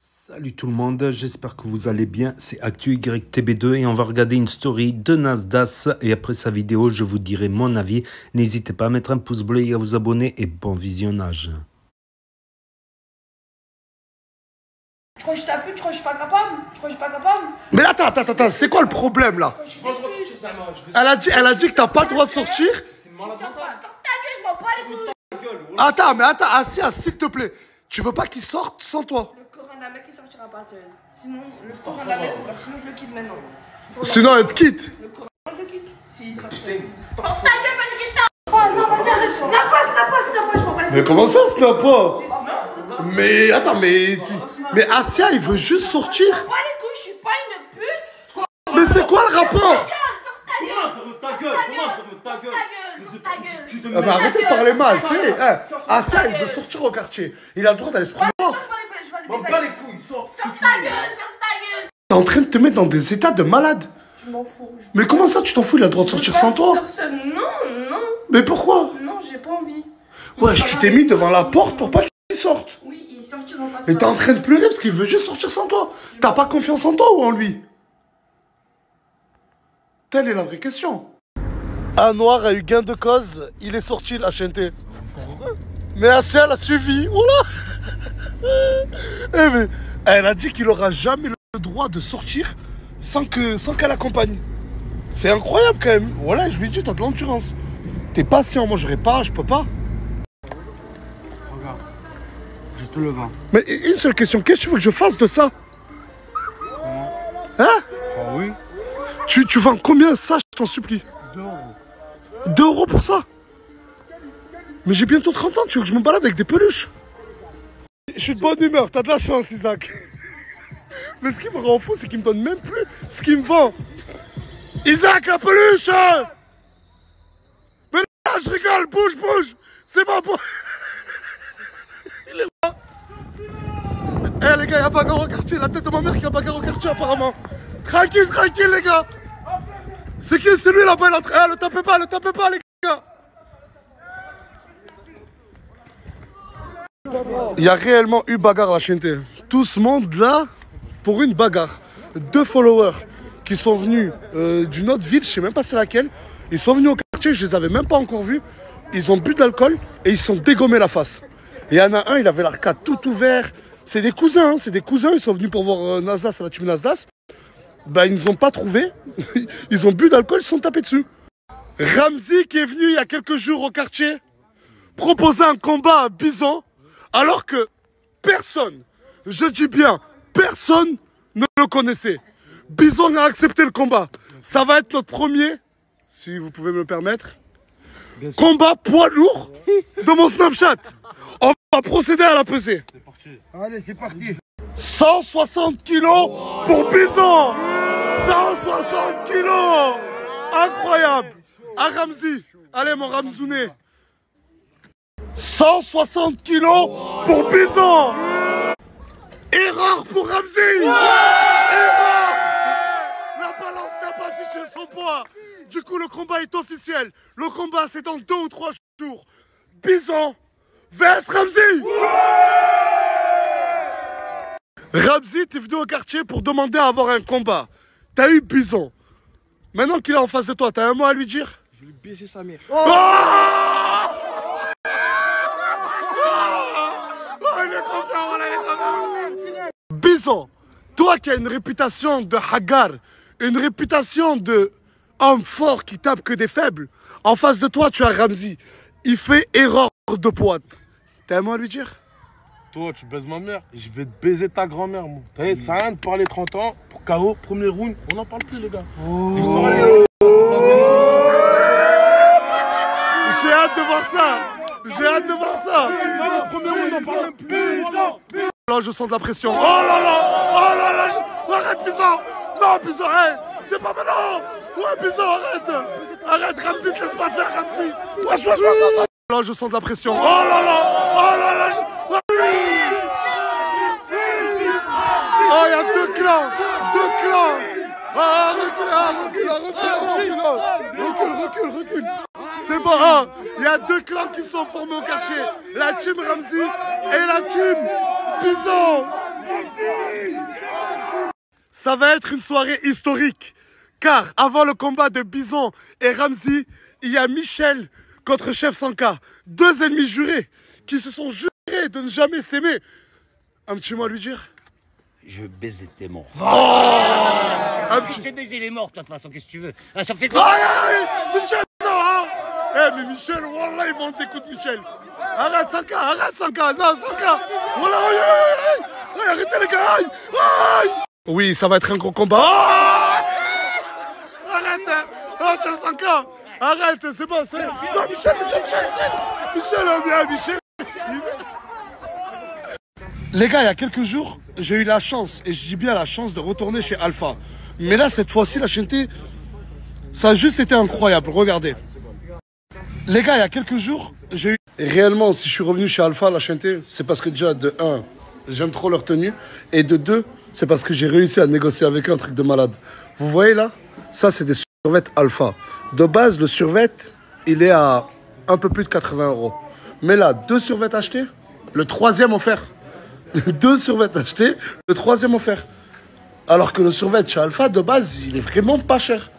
Salut tout le monde, j'espère que vous allez bien, c'est ActuYTB2 et on va regarder une story de Nasdas et après sa vidéo je vous dirai mon avis. N'hésitez pas à mettre un pouce bleu et à vous abonner et bon visionnage. Tu crois que je t'appuie, tu crois que je suis pas capable? Tu crois que je suis pas capable? Mais attends, c'est quoi le problème là? Elle a dit que t'as pas le droit de sortir. Ta gueule, je m'en bats les couilles. Attends, Assia, s'il te plaît. Tu veux pas qu'il sorte sans toi? Le Coran d'un mec il sortira pas seul. Sinon, le Coran d'un mec, sinon je le quitte maintenant. Sinon, elle te quitte. Le Coran, je le quitte. Si il sort seul. Porte ta gueule, Manikita! Non, vas-y, arrête. Snap pas, je m'en bats les couilles. Mais comment ça, snap pas? Mais attends, mais Assia, il veut juste sortir. Je m'en bats les couilles, je suis pas une pute. Mais c'est quoi le rapport? Ah bah arrêtez de parler mal, c'est. Assia, il veut sortir au quartier. Il a le droit d'aller se promener. Je vais aller les couilles, sors ta gueule. T'es en train de te mettre dans des états de malade. Je m'en fous. Mais comment ça, tu t'en fous? Il a le droit de sortir sans toi. Non. Mais pourquoi? Non, j'ai pas envie. Ouais, tu t'es mis devant la porte pour pas qu'il sorte. Oui, il sortira pas. Et t'es en train de pleurer parce qu'il veut juste sortir sans toi. T'as pas confiance en toi ou en lui? Telle est la vraie question. Un noir a eu gain de cause, il est sorti de la chaîneté. Mais Assia l'a suivi, voilà. Mais elle a dit qu'il aura jamais le droit de sortir sans qu'elle accompagne. C'est incroyable quand même. Voilà, je lui ai dit, t'as de l'endurance. T'es patient, moi je peux pas. Regarde, je te le vends. Mais une seule question, qu'est-ce que tu veux que je fasse de ça? Comment? Hein? Ah oui. Tu vends combien ça, je t'en supplie? 2 euros. 2 euros pour ça? Mais j'ai bientôt 30 ans, tu veux que je me balade avec des peluches? Je suis de bonne humeur, t'as de la chance, Isaac. Mais ce qui me rend fou, c'est qu'il me donne même plus ce qu'il me vend. Isaac, la peluche! Mais là, je rigole, bouge! C'est bon, Il est là. Eh les gars, y'a bagarre au quartier, la tête de ma mère qui a bagarre au quartier apparemment. Tranquille les gars. C'est qui? C'est lui là-bas, il est en train. Le tapez pas les gars. Il y a réellement eu bagarre à la chaîneté. Tout ce monde là pour une bagarre. 2 followers qui sont venus d'une autre ville, je sais même pas c'est laquelle. Ils sont venus au quartier, je les avais même pas encore vus. Ils ont bu de l'alcool et ils se sont dégommés la face. Et il y en a un, il avait l'arcade tout ouvert. C'est des cousins, ils sont venus pour voir Nasdas à la team Nasdas. Ben, ils nous ont pas trouvé. Ils ont bu d'alcool, ils se sont tapés dessus. Ramzi qui est venu il y a quelques jours au quartier proposer un combat à Bison alors que personne, je dis bien personne, ne le connaissait. Bison a accepté le combat. Ça va être notre premier, si vous pouvez me le permettre, combat poids lourd de mon Snapchat. On va procéder à la pesée. C'est parti. Allez, c'est parti. 160 kilos pour Bison. 160 kilos. Incroyable. À Ramzi. Allez mon Ramzouné. 160 kilos pour Bison. Erreur pour Ramzi. Erreur. La balance n'a pas affiché son poids. Du coup le combat est officiel. Le combat c'est dans 2 ou 3 jours. Bison vs Ramzi. Ramzi, t'es venu au quartier pour demander à avoir un combat. T'as eu Bison. Maintenant qu'il est en face de toi, t'as un mot à lui dire? Je vais lui baiser sa mère. Oh, il est trop fort, voilà, il est trop fort. Bison, toi qui as une réputation de hagar, une réputation de homme fort qui tape que des faibles, en face de toi, tu as Ramzi. Il fait erreur de poids. T'as un mot à lui dire? Toi, tu baises ma mère et je vais te baiser ta grand-mère, moi. T'as vu, ça sert à rien de parler 30 ans pour KO, premier round. On n'en parle plus, les gars. L'histoire, elle est... J'ai hâte de voir ça. J'ai hâte de voir ça. Le premier round, on n'en parle même plus. Là, je sens de la pression. Oh là là. Arrête, Bison. Non, Bison, hey, c'est pas maintenant. Ouais, Bison, arrête, Ramzi, te laisse pas faire, Ramzi. Ouais. Là, je sens de la pression. Oh là là. Oh, il y a 2 clans. Ah, recule. C'est bon, il y a 2 clans qui sont formés au quartier. La team Ramzi et la team Bison. ça va être une soirée historique. Car avant le combat de Bison et Ramzi, il y a Michel contre Chef Sanka. 2 ennemis jurés qui se sont jurés de ne jamais s'aimer. Un petit mot à lui dire? Je veux baiser tes morts. Tu fais baiser les morts, toi, de toute façon, qu'est-ce que tu veux? Ah, ça fait Aïe, aïe, Michel, non, hein. Eh, mais Michel, wallah, ils vont t'écouter, Michel. Arrête, Sanka, non, Sanka. Voilà, aïe, arrêtez les gars, aïe. Oui, ça va être un gros combat. Oh, arrête, hein. Oh, Chef Sanka, arrête, c'est bon, c'est... Non, Michel, on vient, Michel. Les gars, il y a quelques jours, j'ai eu la chance, et je dis bien la chance, de retourner chez Alpha. Mais là, cette fois-ci, la chaîneté, ça a juste été incroyable. Regardez. Les gars, il y a quelques jours, j'ai eu... Réellement, si je suis revenu chez Alpha, la chaîneté, c'est parce que déjà, de 1, j'aime trop leur tenue. Et de 2, c'est parce que j'ai réussi à négocier avec eux un truc de malade. Vous voyez là? Ça, c'est des survêtements Alpha. De base, le survêt, il est à un peu plus de 80 €. Mais là, 2 survêtements achetés, le 3e offert. 2 survêtements achetés, le 3e offert. Alors que le survêt chez Alpha, de base, il est vraiment pas cher.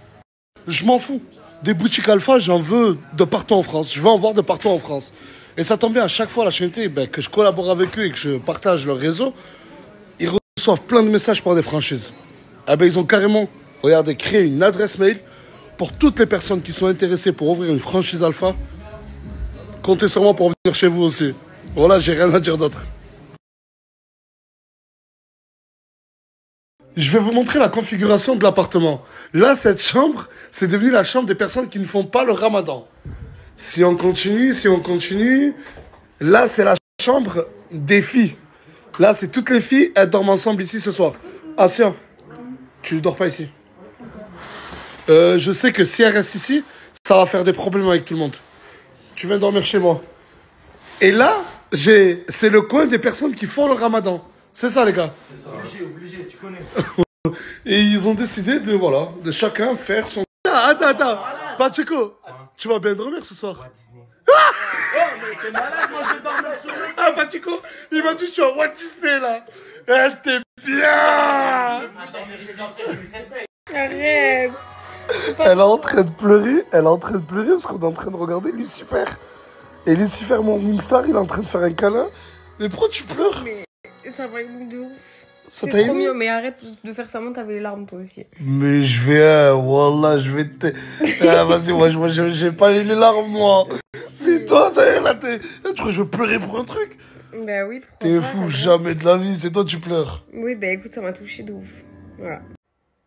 Je m'en fous. Des boutiques Alpha, j'en veux de partout en France. Je veux en voir de partout en France. Et ça tombe bien, à chaque fois, la chaîneté, que je collabore avec eux et que je partage leur réseau, ils reçoivent plein de messages par des franchises. Ils ont carrément, regardez, créé une adresse mail pour toutes les personnes qui sont intéressées pour ouvrir une franchise Alpha. Comptez sur moi pour venir chez vous aussi. Voilà, j'ai rien à dire d'autre. Je vais vous montrer la configuration de l'appartement. Là, cette chambre, c'est devenu la chambre des personnes qui ne font pas le ramadan. Si on continue, là, c'est la chambre des filles. Là, c'est toutes les filles, elles dorment ensemble ici ce soir. Asia, tu ne dors pas ici. Je sais que si elle reste ici, ça va faire des problèmes avec tout le monde. Tu viens dormir chez moi. Et là, c'est le coin des personnes qui font le ramadan. C'est ça, les gars. C'est ça. Obligé, tu connais. Et ils ont décidé de chacun faire son... Attends. Pacheco, tu vas bien dormir ce soir? Ah, Pacheco, il m'a dit tu vas Walt Disney, là. Elle t'est bien. Arrête. Elle est en train de pleurer. Parce qu'on est en train de regarder Lucifer. Et Lucifer, mon Wingstar, il est en train de faire un câlin. Mais pourquoi tu pleures? Mais ça va ému de ouf. Ça C'est t'a trop ému? mignon, mais arrête de faire ça, t'avais les larmes toi aussi. Mais je vais... Wallah, je vais te... vas-y, moi, j'ai pas les larmes, moi. C'est toi, là, tu crois que je vais pleurer pour un truc? Bah oui, pourquoi T'es pas, fou, t'as jamais de la vie, c'est toi, tu pleures. Oui, bah écoute, ça m'a touché de ouf. Voilà.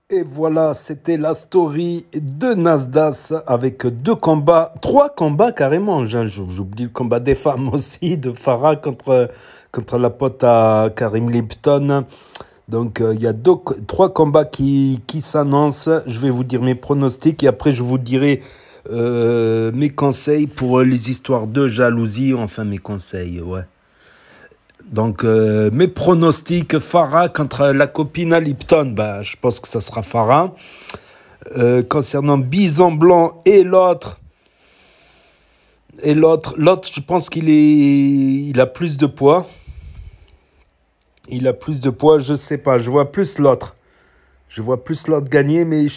Et voilà, c'était la story de Nasdas avec 2 combats, 3 combats carrément. J'oublie le combat des femmes aussi, de Farah contre la pote à Karim Lipton. Donc il y a 3 combats qui s'annoncent. Je vais vous dire mes pronostics et après je vous dirai mes conseils pour les histoires de jalousie. Enfin mes conseils, ouais. Donc, mes pronostics, Farah contre la copine à Lipton, je pense que ça sera Farah. Concernant Bison Blanc et l'autre, je pense qu'il a plus de poids. Je sais pas, je vois plus l'autre. Gagner, mais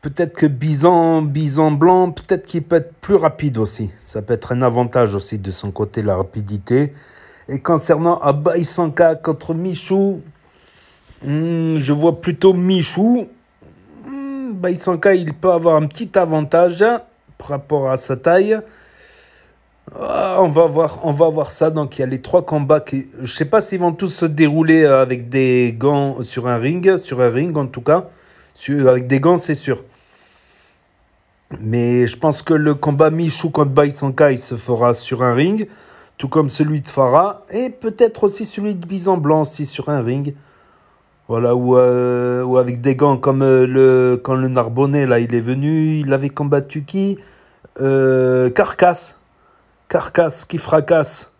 peut-être que Bison Blanc, peut-être qu'il peut être plus rapide aussi. Ça peut être un avantage aussi de son côté, la rapidité. Et concernant Abay Sanka contre Michou, je vois plutôt Michou. Abay Sanka, il peut avoir un petit avantage par rapport à sa taille. On va voir ça. Donc, il y a les 3 combats. Je ne sais pas s'ils vont tous se dérouler avec des gants sur un ring en tout cas. Avec des gants, c'est sûr. Mais je pense que le combat Michou contre Abay Sanka, il se fera sur un ring, tout comme celui de Farah, et peut-être aussi celui de Bison Blanc aussi sur un ring. Voilà, ou avec des gants comme quand le Narbonnais, là, il est venu, il avait combattu qui? Carcasse qui fracasse.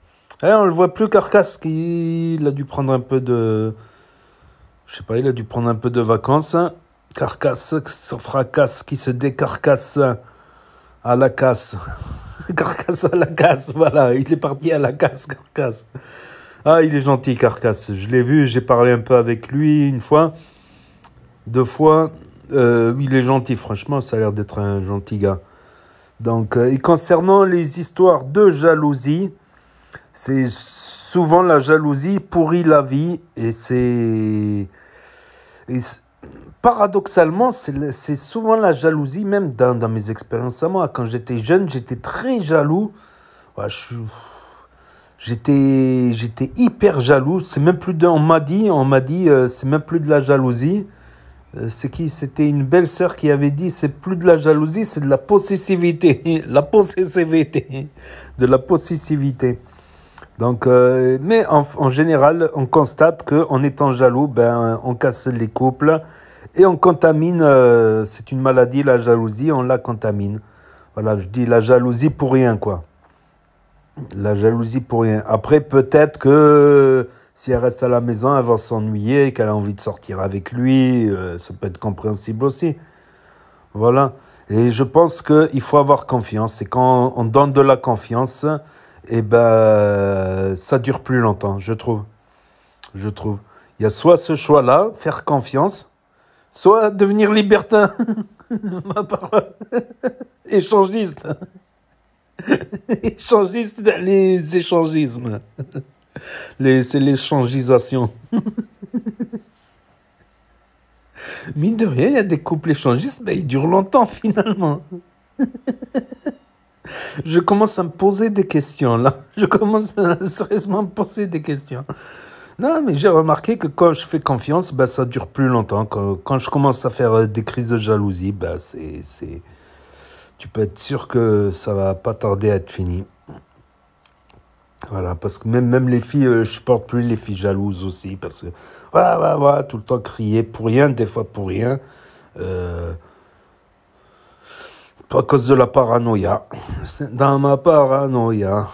On le voit plus, Carcasse, il a dû prendre un peu de... Je sais pas, il a dû prendre un peu de vacances. Carcasse, fracasse, qui se décarcasse à la casse. Carcasse à la casse, voilà, il est parti à la casse, Carcasse. Ah, il est gentil, Carcasse. Je l'ai vu, j'ai parlé un peu avec lui une fois, 2 fois. Il est gentil, franchement, ça a l'air d'être un gentil gars. Donc, et concernant les histoires de jalousie, c'est souvent la jalousie pourrit la vie paradoxalement, c'est souvent la jalousie, même dans mes expériences à moi. Quand j'étais jeune, j'étais très jaloux. Ouais, j'étais hyper jaloux. C'est même plus on m'a dit, c'est même plus de la jalousie. C'était une belle-sœur qui avait dit, c'est plus de la jalousie, c'est de la possessivité. La possessivité. De la possessivité. Donc, mais en général, on constate qu'en étant jaloux, ben, on casse les couples et on contamine. C'est une maladie, la jalousie, on la contamine. Voilà, je dis la jalousie pour rien, quoi. La jalousie pour rien. Après, peut-être que si elle reste à la maison, elle va s'ennuyer, qu'elle a envie de sortir avec lui. Ça peut être compréhensible aussi. Voilà. Et je pense qu'il faut avoir confiance. Et quand on donne de la confiance, eh ben, ça dure plus longtemps, je trouve. Il y a soit ce choix-là, faire confiance, soit devenir libertin. Ma parole. Échangiste. Échangiste, les échangismes. C'est l'échangisation. Mine de rien, il y a des couples échangistes, mais ils durent longtemps finalement. Je commence à me poser des questions là. Je commence à sérieusement me poser des questions. Non, mais j'ai remarqué que quand je fais confiance, ben, ça dure plus longtemps. Quand je commence à faire des crises de jalousie, ben, tu peux être sûr que ça va pas tarder à être fini. Voilà, parce que même les filles, je supporte plus les filles jalouses aussi, parce que voilà, tout le temps crier pour rien, des fois pour rien. Pas à cause de la paranoïa. C'est dans ma paranoïa,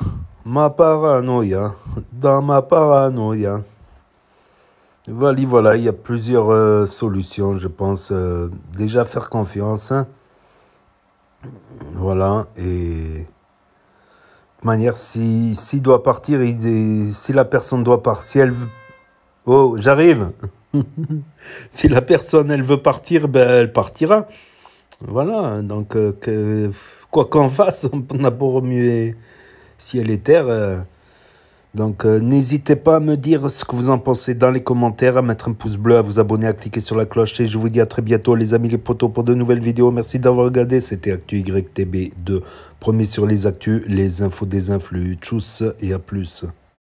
dans ma paranoïa. Voilà, il y a plusieurs solutions, je pense. Déjà faire confiance, hein. Voilà, et de toute manière, s'il doit partir, si la personne doit partir, si elle veut... Oh, j'arrive. Si la personne, elle veut partir, ben, elle partira. Voilà, donc quoi qu'on fasse, on a beau remuer ciel et terre. Donc n'hésitez pas à me dire ce que vous en pensez dans les commentaires, à mettre un pouce bleu, à vous abonner, à cliquer sur la cloche. Et je vous dis à très bientôt les amis, les potos, pour de nouvelles vidéos. Merci d'avoir regardé, c'était Actu YTB2. Premier sur les actus, les infos des influx. Tchuss et à plus.